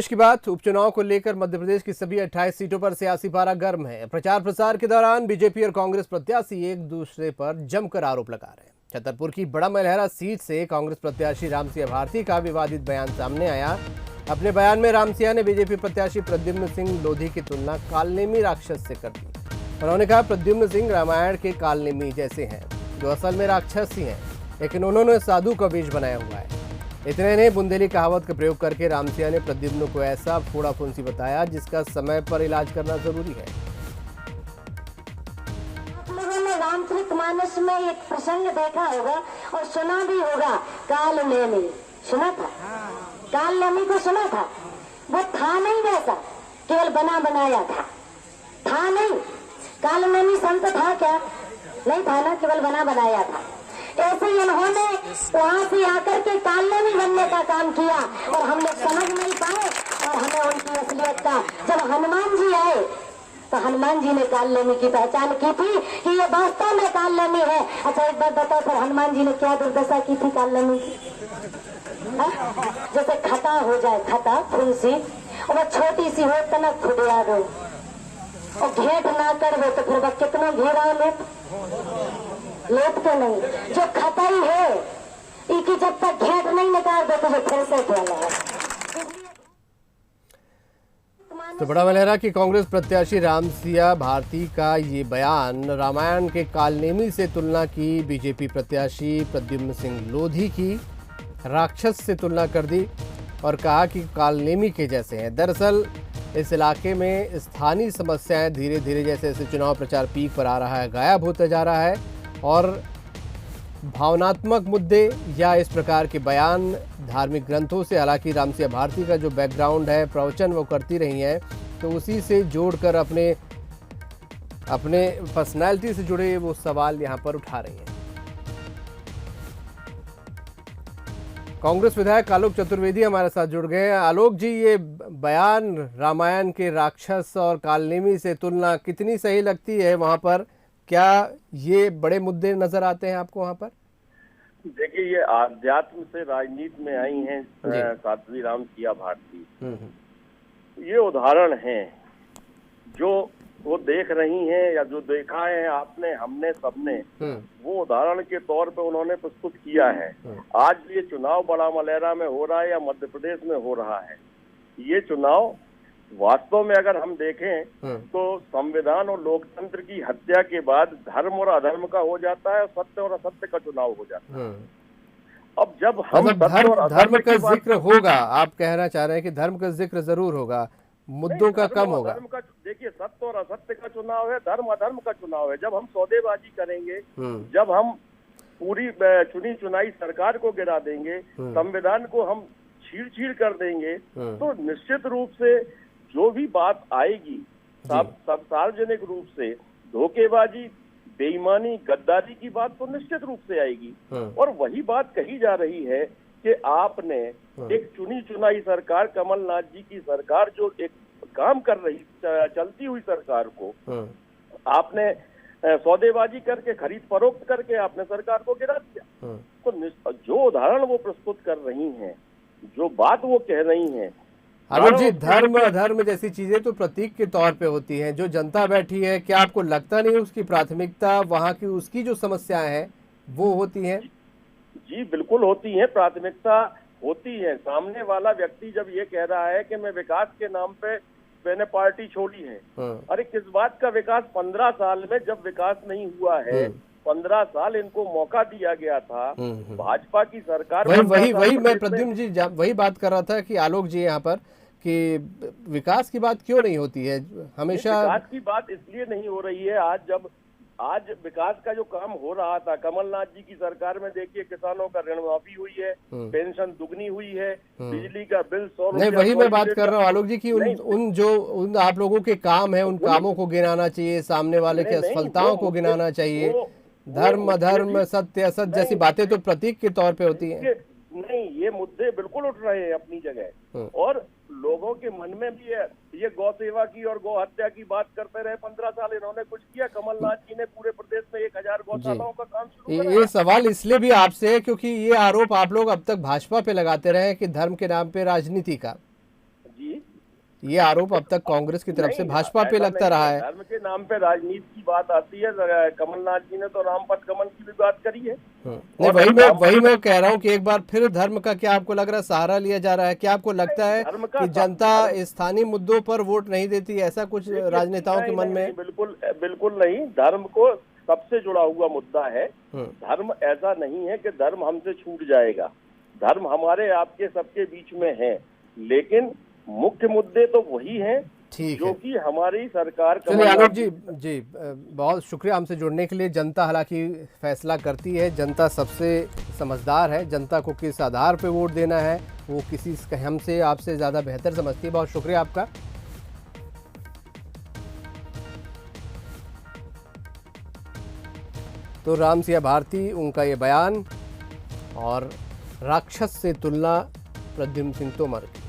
देश की बात उपचुनाव को लेकर मध्य प्रदेश की सभी 28 सीटों पर सियासी पारा गर्म है। प्रचार प्रसार के दौरान बीजेपी और कांग्रेस प्रत्याशी एक दूसरे पर जमकर आरोप लगा रहे हैं। छतरपुर की बड़ा मलहरा सीट से कांग्रेस प्रत्याशी रामसिया भारती का विवादित बयान सामने आया। अपने बयान में रामसिया ने बीजेपी प्रत्याशी प्रद्युम्न सिंह लोधी की तुलना कालनेमी राक्षस से कर दी। उन्होंने कहा, प्रद्युम्न सिंह रामायण के कालनेमी जैसे हैं, जो असल में राक्षस ही हैं, लेकिन उन्होंने साधु का वेश बनाया हुआ है। इतने ने बुंदेली कहावत का प्रयोग करके रामसिया ने प्रद्युम्न को ऐसा फोड़ा फुंसी बताया जिसका समय पर इलाज करना जरूरी है। आप लोगों ने रामचरितमानस में एक प्रसंग देखा होगा और सुना भी होगा, कालनेमी सुना था। कालनेमी को सुना था। वो था नहीं वैसा, केवल बना बनाया था नहीं। कालनेमी संत था क्या? नहीं था ना, केवल बना बनाया था। ऐसे ही उन्होंने वहां से आकर के कालनेमी बनने का काम किया और हम लोग समझ नहीं पाए और हमें उनकी असलियत का जब हनुमान जी आए तो हनुमान जी ने कालनेमी की पहचान की थी कि ये वास्तव में कालनेमी है। अच्छा एक बात बताओ, फिर हनुमान जी ने क्या दुर्दशा की थी कालनेमी की? जैसे खता हो जाए, खता फुंसी, और वह छोटी सी हो तनक खुदिया दो और घेट ना कर दो तो फिर वह कितना घेरा लेप तो नहीं। जो खताई है इनकी जब तक घेट नहीं निकाल दो तो फिर से खेला है। तो बड़ा मलहरा की कांग्रेस प्रत्याशी रामसिया भारती का ये बयान, रामायण के कालनेमी से तुलना की, बीजेपी प्रत्याशी प्रद्युम्न सिंह लोधी की राक्षस से तुलना कर दी और कहा कि कालनेमी के जैसे हैं। दरअसल इस इलाके में स्थानीय समस्याएं धीरे धीरे जैसे जैसे चुनाव प्रचार पीक पर आ रहा है, गायब होता जा रहा है और भावनात्मक मुद्दे या इस प्रकार के बयान धार्मिक ग्रंथों से, हालांकि रामसिया भारती का जो बैकग्राउंड है, प्रवचन वो करती रही हैं, तो उसी से जोड़कर अपने पर्सनैलिटी से जुड़े वो सवाल यहाँ पर उठा रही हैं। कांग्रेस विधायक आलोक चतुर्वेदी हमारे साथ जुड़ गए हैं। आलोक जी, ये बयान रामायण के राक्षस और कालनेमी से तुलना कितनी सही लगती है? वहां पर क्या ये बड़े मुद्दे नजर आते हैं आपको वहां पर? देखिए, ये आध्यात्म से राजनीति में आई हैं साध्वी रामसिया भारती। ये उदाहरण हैं जो वो देख रही हैं या जो देखा है आपने, हमने, सबने, वो उदाहरण के तौर पे उन्होंने प्रस्तुत किया है। आज ये चुनाव बड़ा मलहरा में हो रहा है या मध्य प्रदेश में हो रहा है, ये चुनाव वास्तव में अगर हम देखें तो संविधान और लोकतंत्र की हत्या के बाद धर्म और अधर्म का हो जाता है, सत्य और असत्य का चुनाव हो जाता है। अब जब हम धर्म का जिक्र होगा, आप कहना चाह रहे हैं कि धर्म का जिक्र जरूर होगा, मुद्दों का कम होगा। देखिए, सत्य और असत्य का चुनाव है, धर्म अधर्म का चुनाव है। जब हम सौदेबाजी करेंगे, जब हम पूरी चुनी चुनाई सरकार को गिरा देंगे, संविधान को हम छीड़ कर देंगे, तो निश्चित रूप से जो भी बात आएगी सब सार्वजनिक रूप से धोखेबाजी, बेईमानी, गद्दारी की बात तो निश्चित रूप से आएगी। और वही बात कही जा रही है कि आपने एक चुनी चुनाई सरकार, कमलनाथ जी की सरकार, जो एक काम कर रही चलती हुई सरकार को आपने सौदेबाजी करके, खरीद फरोख्त करके आपने सरकार को गिरा दिया। तो जो उदाहरण वो प्रस्तुत कर रही हैं, जो बात वो कह रही हैं, आलोक जी, धर्म अधर्म जैसी चीजें तो प्रतीक के तौर पे होती हैं। जो जनता बैठी है, क्या आपको लगता नहीं उसकी प्राथमिकता वहाँ की, उसकी जो समस्याएं हैं वो होती हैं? जी बिल्कुल होती हैं, प्राथमिकता होती है। सामने वाला व्यक्ति जब ये कह रहा है कि मैं विकास के नाम पे मैंने पार्टी छोड़ी है, अरे किस बात का विकास? 15 साल में जब विकास नहीं हुआ है, 15 साल इनको मौका दिया गया था भाजपा की सरकार। वही मैं प्रद्युम्न जी वही बात कर रहा था कि आलोक जी यहाँ पर कि विकास की बात क्यों नहीं होती है हमेशा? विकास की बात इसलिए नहीं हो रही है। आज विकास का जो काम हो रहा था कमलनाथ जी की सरकार में, देखिए किसानों का ऋण माफी हुई है, पेंशन दुगनी हुई है, बिजली का बिल 100 रुपया। नहीं, वही मैं बात कर रहा हूँ आलोक जी की उन आप लोगों के काम है, उन कामों को गिनाना चाहिए, सामने वाले की असफलताओं को गिनाना चाहिए। धर्म अधर्म, सत्य असत्य जैसी बातें तो प्रतीक के तौर पे होती हैं। नहीं, ये मुद्दे बिल्कुल उठ रहे हैं अपनी जगह, और लोगों के मन में भी है। ये गौ सेवा की और गौ हत्या की बात करते रहे 15 साल, इन्होंने कुछ किया? कमलनाथ जी ने पूरे प्रदेश में 1000 गौशालाओं का काम शुरू किया। ये सवाल इसलिए भी आपसे है क्योंकि ये आरोप आप लोग अब तक भाजपा पे लगाते रहे कि धर्म के नाम पे राजनीति का। जी ये आरोप अब तक कांग्रेस की तरफ से नहीं, भाजपा पे ऐसा लगता नहीं रहा है। है। धर्म के नाम पे राजनीति की बात आती है। कमलनाथ जी ने तो रामपथ गमन की भी बात करी है। नहीं, और वही मैं कह रहा हूँ कि एक बार फिर धर्म का क्या आपको लग रहा है सहारा लिया जा रहा है? क्या आपको लगता है धर्म का कि जनता स्थानीय मुद्दों पर वोट नहीं देती, ऐसा कुछ राजनेताओं के मन में? नहीं, बिल्कुल नहीं। धर्म को सबसे जुड़ा हुआ मुद्दा है। धर्म ऐसा नहीं है कि धर्म हमसे छूट जाएगा। धर्म हमारे आपके सबके बीच में है, लेकिन मुख्य मुद्दे तो वही हैं जो कि हमारी सरकार। चलिए आलोक जी बहुत शुक्रिया हमसे जुड़ने के लिए। जनता हालांकि फैसला करती है, जनता सबसे समझदार है, जनता को किस आधार पे वोट देना है वो किसी हमसे आपसे ज़्यादा बेहतर समझती है। बहुत शुक्रिया आपका। तो राम सिंह भारती, उनका ये बयान और राक्षस से तुलना प्रद्युम्न सिंह तोमर की।